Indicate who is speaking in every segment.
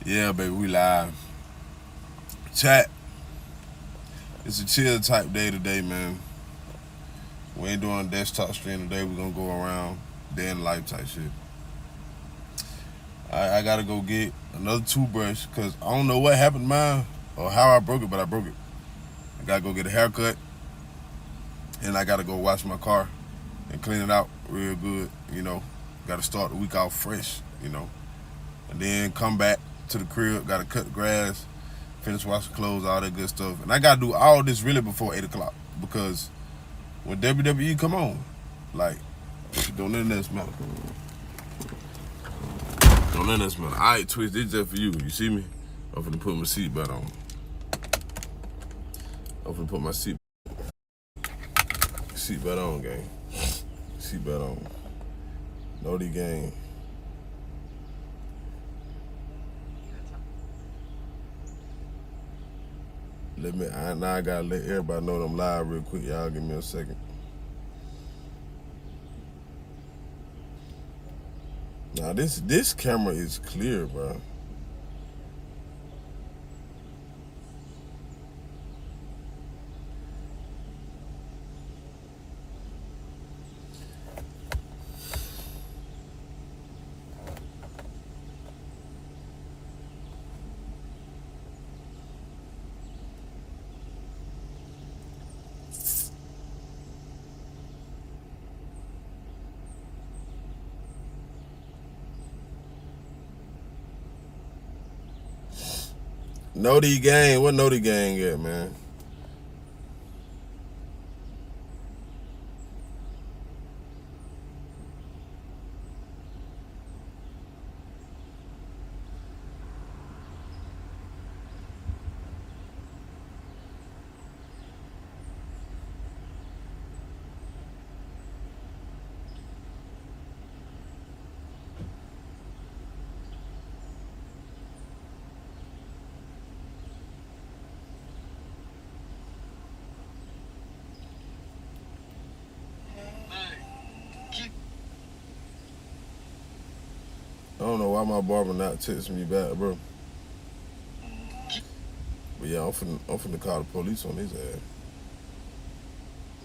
Speaker 1: Yeah, baby, we live. Chat. It's a chill type day today, man. We ain't doing a desktop stream today. We're gonna go around day in life type shit. I gotta go get another toothbrush because I don't know what happened to mine or how I broke it, but I broke it. I gotta go get a haircut and I gotta go wash my car and clean it out real good. Gotta start the week out fresh. And then come back to the crib, gotta cut the grass, finish washing clothes, all that good stuff. And I gotta do all this really before 8 o'clock because when WWE come on, like, don't let that smell. Don't let that smell. All right, Twist, this just for you. You see me? I'm finna put my seatbelt on. I'm finna put my seatbelt on, gang. Seatbelt on. Know the game. Now I gotta let everybody know that I'm live real quick. Y'all give me a second. Now this camera is clear, bro. Know the gang. What know the gang at, man? I don't know why my barber not texting me back, bro. But yeah, I'm finna call the police on his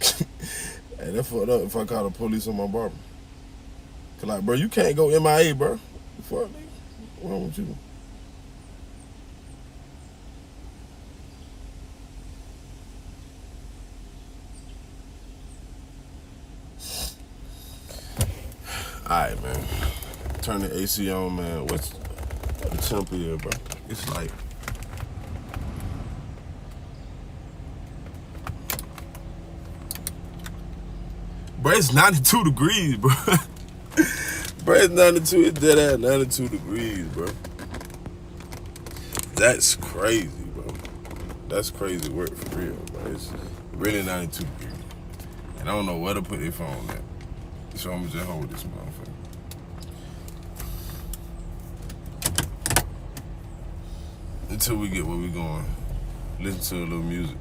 Speaker 1: ass. Hey, that fucked up if I call the police on my barber. Cause like, bro, you can't go MIA, bro. Fuck, nigga. What's wrong with you? Alright, man. Turn the AC on, man. What's the temp here, bro? It's like bro, it's 92 degrees, bro. Bro, it's 92. It's dead at 92 degrees, bro. That's crazy, bro. That's crazy work for real, bro. It's really 92 degrees. And I don't know where to put their phone at. So I'm gonna just hold this motherfucker. Until we get where we going. Listen to a little music.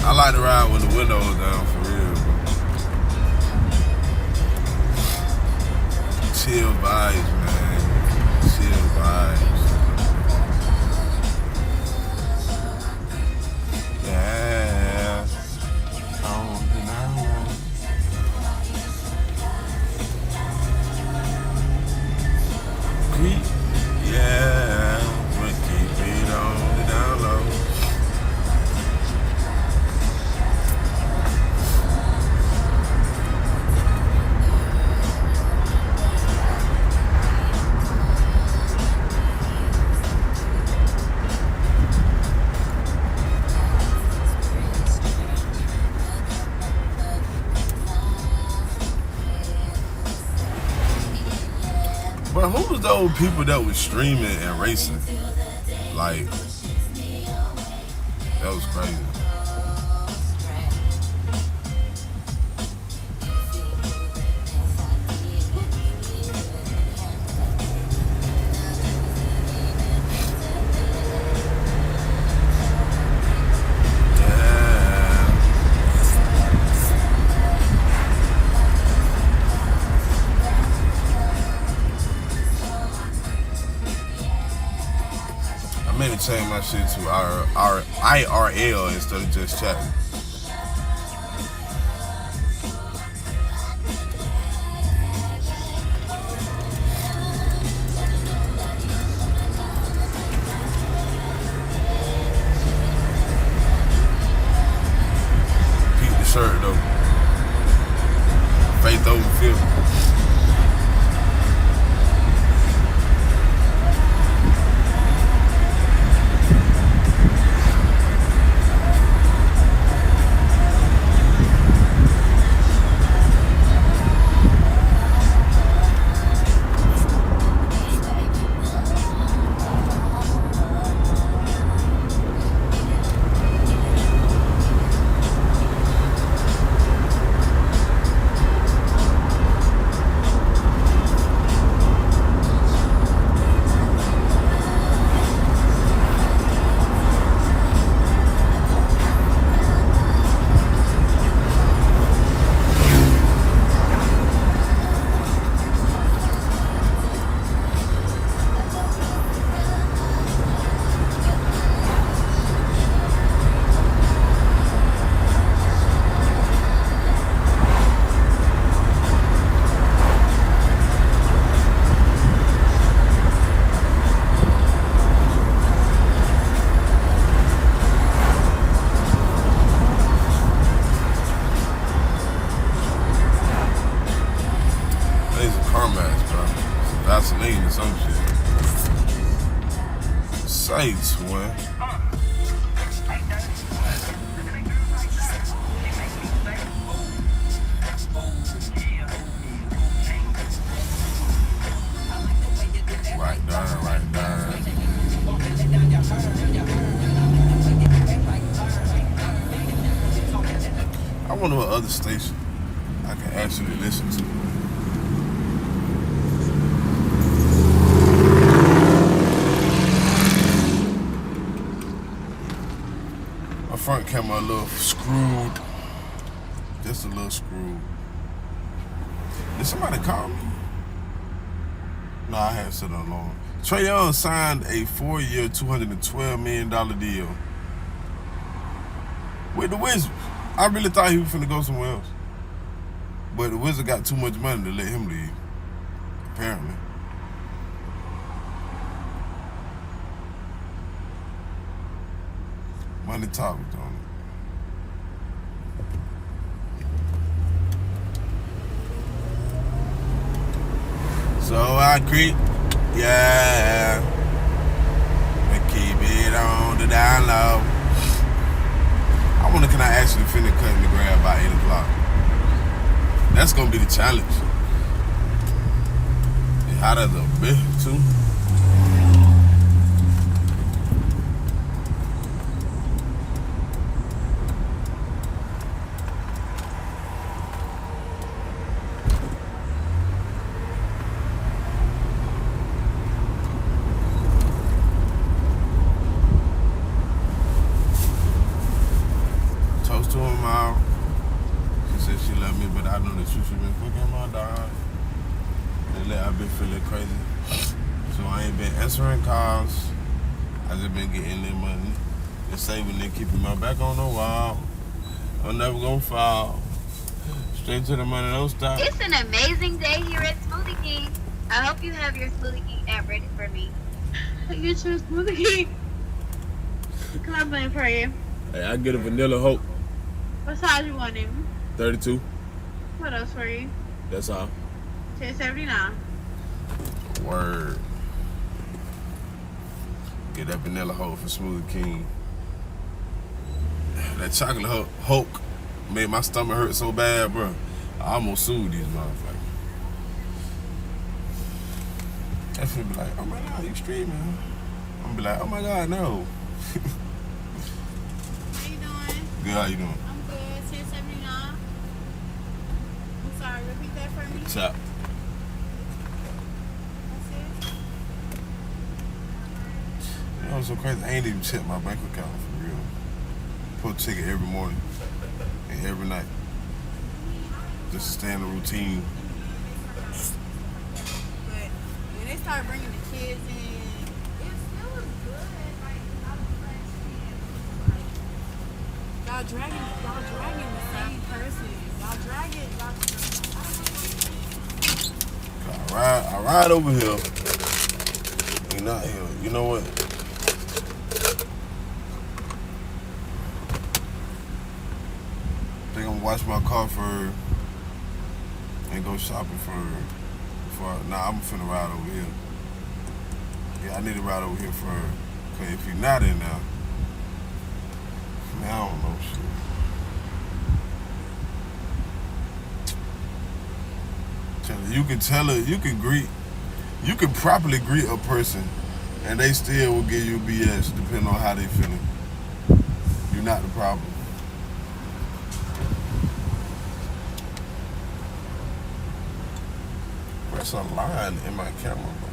Speaker 1: I like to ride with the windows down for real, bro. Chill vibes, man. Chill vibes. Yeah. On the now. Creep. Yeah. But keep it on the down low. But who was those people that was streaming and racing? Like, that was crazy. might change my shit to IRL instead of just chatting. Peep the shirt though. Faith over fear. Vaseline or some shit. Say, twin. Right there, right there. I wonder what other station I can actually listen to. Front camera a little screwed. Just a little screwed. Did somebody call me? No, I had set an alarm. Trae Young signed a 4-year, $212 million deal with the Wizards. I really thought he was finna go somewhere else. But the Wizards got too much money to let him leave, apparently. Money talks, don't it? So I creep, yeah, and keep it on the down low. I wonder, can I actually finish cutting the grass by 8 o'clock? That's gonna be the challenge. It's hot as a bitch too. To him out. She said she loved me, but I know the truth. She been fucking my dog. Lately I've been feeling crazy. So I ain't been answering calls. I just been getting their money. Just saving and keeping my back on the wall. I'm never gonna fall. Straight to the money, don't stop.
Speaker 2: It's an amazing day here at Smoothie King. I hope you have your Smoothie King app ready for me. Get your Smoothie King. Come on, playing for you.
Speaker 1: Hey, I get a vanilla Hope.
Speaker 2: What size you want him?
Speaker 1: 32.
Speaker 2: What else for you?
Speaker 1: That's all.
Speaker 2: $10.79.
Speaker 1: Word. Get that vanilla Hope for Smoothie King. That chocolate Hulk made my stomach hurt so bad, bro. I almost sued these motherfuckers. That should be like, oh my God, you streaming? I'm gonna be like, oh my God, no.
Speaker 2: How you doing?
Speaker 1: Good, how you doing?
Speaker 2: I'm good. $10.79. I'm sorry, repeat that for me.
Speaker 1: Chop.
Speaker 2: That's it?
Speaker 1: You know what's so crazy? I ain't even checked my bank account for real. Put a ticket every morning and every night. Just to stay in the routine.
Speaker 2: But when they start bringing the kids in, it still was good. Like,
Speaker 3: y'all dragging the same person. Y'all dragging.
Speaker 1: I ride over here. You're not here. You know what? I think I'm gonna wash my car for and go shopping for. Nah, I'm finna ride over here. Yeah, I need to ride over here for. Cause if you're not in there, man, I don't know shit. You can tell her, you can properly greet a person and they still will give you BS depending on how they feeling. You're not the problem. There's a line in my camera, bro.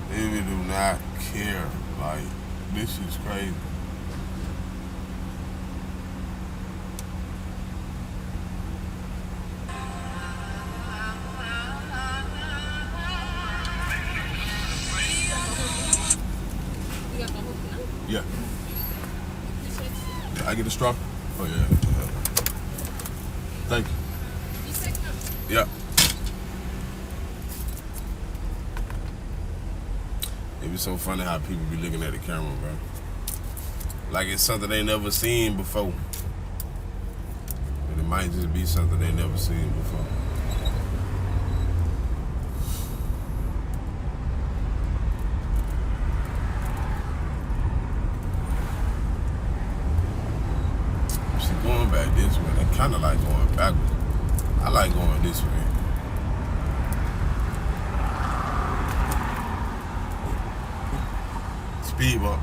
Speaker 1: They really do not care. Like, this is crazy. Yeah. I get a straw? Oh, yeah. Thank you. Yeah. It be so funny how people be looking at the camera, bro. Like it's something they never seen before. But it might just be something they never seen before. She going back this way. I kind of like going backwards. I like going this way. Speed bump.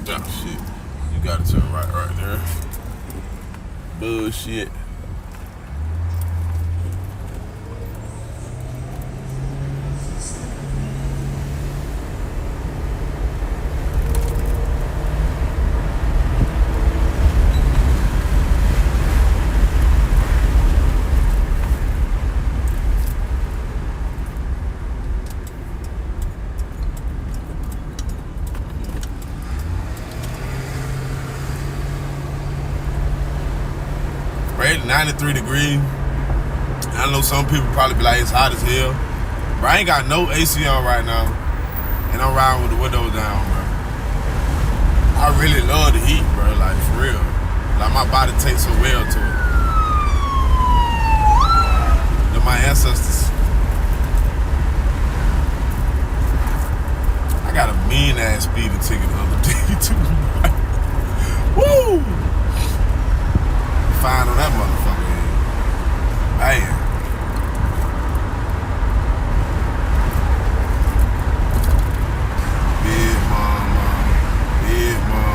Speaker 1: Oh shit. You gotta turn right there. Bullshit. Right, 93 degrees. I know some people probably be like, it's hot as hell. But I ain't got no AC on right now. And I'm riding with the windows down, bro. I really love the heat, bro. Like, for real. Like, my body takes so well to it. They're my ancestors. I got a mean-ass speeding ticket the other day, too. Woo! Fine on that motherfucker. Man. Big mama. Big mama.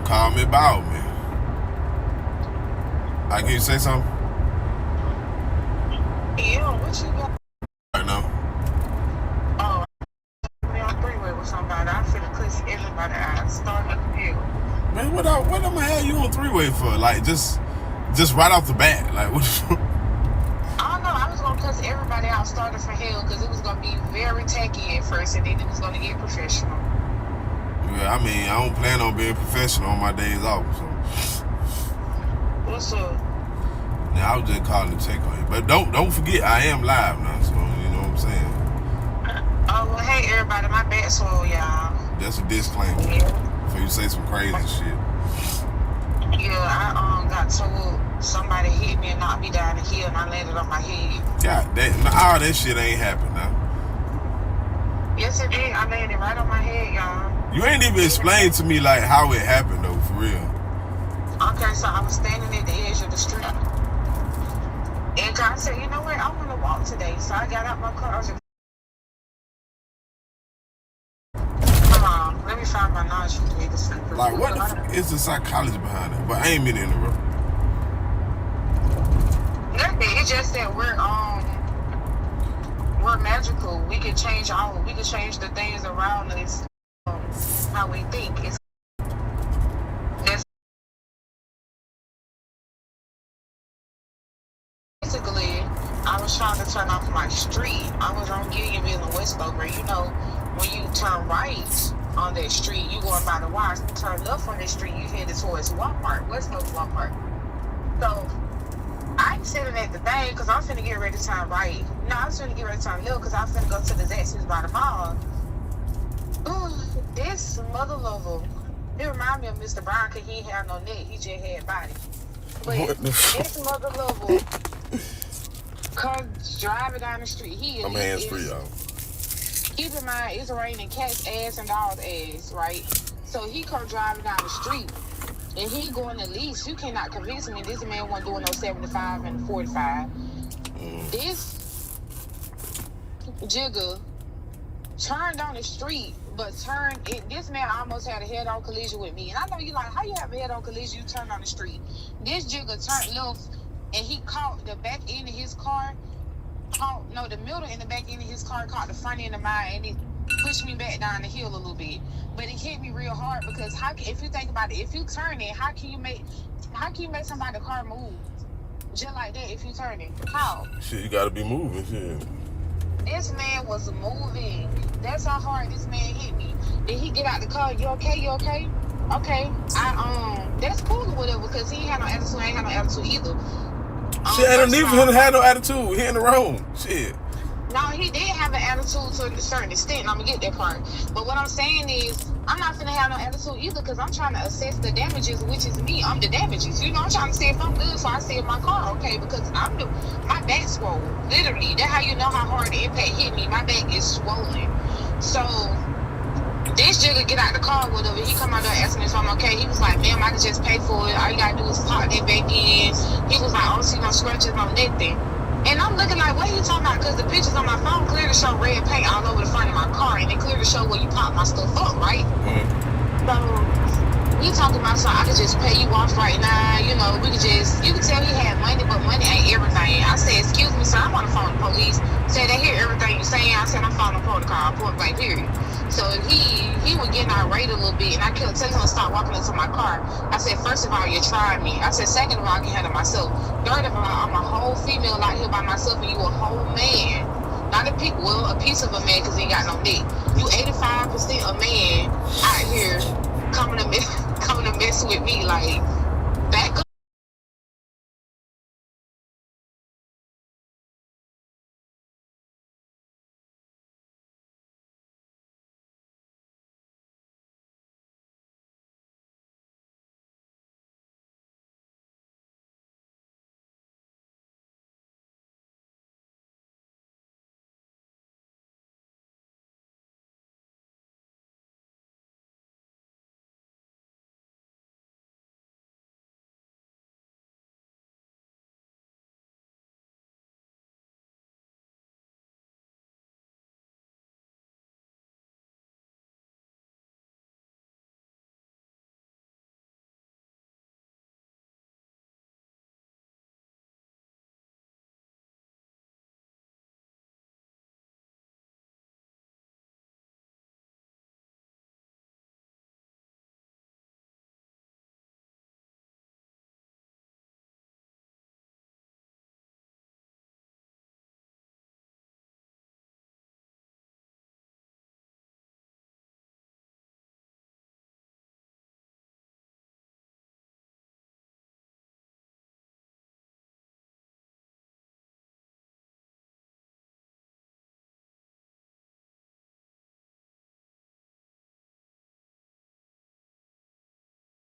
Speaker 1: Call me about me. Can you say something?
Speaker 4: Yeah, what you got?
Speaker 1: Right now.
Speaker 4: Oh, I'm on three-way with somebody. I finna cuss everybody out. Start at the hill.
Speaker 1: Man, what am I gonna have you on three-way for? Like, just right off the bat. Like, what the fuck?
Speaker 4: I don't know. I was gonna cuss everybody out starting from hell because it was gonna be very tacky at first and then it was gonna get professional.
Speaker 1: Yeah, I mean, I don't plan on being professional on my days off. So
Speaker 4: What's up?
Speaker 1: now I was just calling to check on you. But don't forget, I am live now. So you know what I'm saying.
Speaker 4: Oh, well, hey, everybody. My back swole, y'all.
Speaker 1: That's a disclaimer.
Speaker 4: Yeah.
Speaker 1: Before you say some crazy shit.
Speaker 4: Yeah, I got told somebody hit me and knocked me down the hill and I landed on my head.
Speaker 1: God, all that shit ain't happened now.
Speaker 4: Yes, it did. I landed right on my head, y'all.
Speaker 1: You ain't even explained to me like how it happened though, for real.
Speaker 4: Okay, so I was standing at the edge of the street. And God said, you know what? I want to walk today. So I got out my car. I was like, let me find my knowledge.
Speaker 1: Like what the fuck is the psychology behind it? But I ain't mean to interrupt.
Speaker 4: Nothing. It's just that we're magical. We can change the things around us. How we think. Basically, I was trying to turn off my street. I was on Gillianville and Westbrook, where you know when you turn right on that street, you going by the wires. You turn left on that street, you headed towards Walmart, Westbrook Walmart. So I'm sitting at the thing because I'm finna get ready to turn right. No, I'm finna get ready to turn left because I'm finna go to the Zaxby's by the mall. Ooh, this mother lover, it remind me of Mr. Brown because he ain't have no neck, he just had body. But this mother lover comes driving down the street.
Speaker 1: I'm hands free, y'all.
Speaker 4: Keep in mind, it's raining cats' ass and dogs' ass, right? So he come driving down the street, and he going at least. You cannot convince me this man wasn't doing no 75 and 45. This jigger turned on the street, but this man almost had a head-on collision with me. And I know you like, how you have a head-on collision, you turn on the street? This jigger turned left, and he caught the back end of his car. The middle and the back end of his car caught the front end of mine, and it pushed me back down the hill a little bit. But it hit me real hard because if you think about it, if you turn it, how can you make somebody's car move just like that if you turn it? How?
Speaker 1: Shit, you gotta be moving, shit.
Speaker 4: This man was moving. That's how hard this man hit me. Did he get out the car? You okay? You okay? Okay. That's cool or whatever because he ain't had no attitude. I ain't had no attitude either.
Speaker 1: Shit, I don't need for him to have no attitude. He in the wrong. Shit.
Speaker 4: No, he did have an attitude to a certain extent, and I'm gonna get that part. But what I'm saying is, I'm not finna have no attitude either, because I'm trying to assess the damages, which is me. I'm the damages. You know, I'm trying to see if I'm good, so I see if my car okay, because my back swollen. Literally, that's how you know how hard the impact hit me. My back is swollen. So this jigger get out the car, whatever. He come out there asking me if I'm okay. He was like, ma'am, I can just pay for it. All you gotta do is pop that back in. He was like, I don't see no scratches, no nothing. And I'm looking like, what are you talking about? Because the pictures on my phone clearly show red paint all over the front of my car, and they clearly show where you pop my stuff up, right? So he talking about, so I could just pay you off right now. You know, you can tell he had money, but money ain't everything. I said, excuse me, sir, I'm on the phone with the police. Said they hear everything you saying. I said, I'm following protocol, point blank, period. So he was getting irate a little bit, and I kept telling him to stop walking into my car. I said, first of all, you tried me. I said, second of all, I can handle myself. Third of all, I'm a whole female out here by myself, and you a whole man. Not a piece of a man, because he ain't got no neck. You 85% a man out here coming to mess with me, like.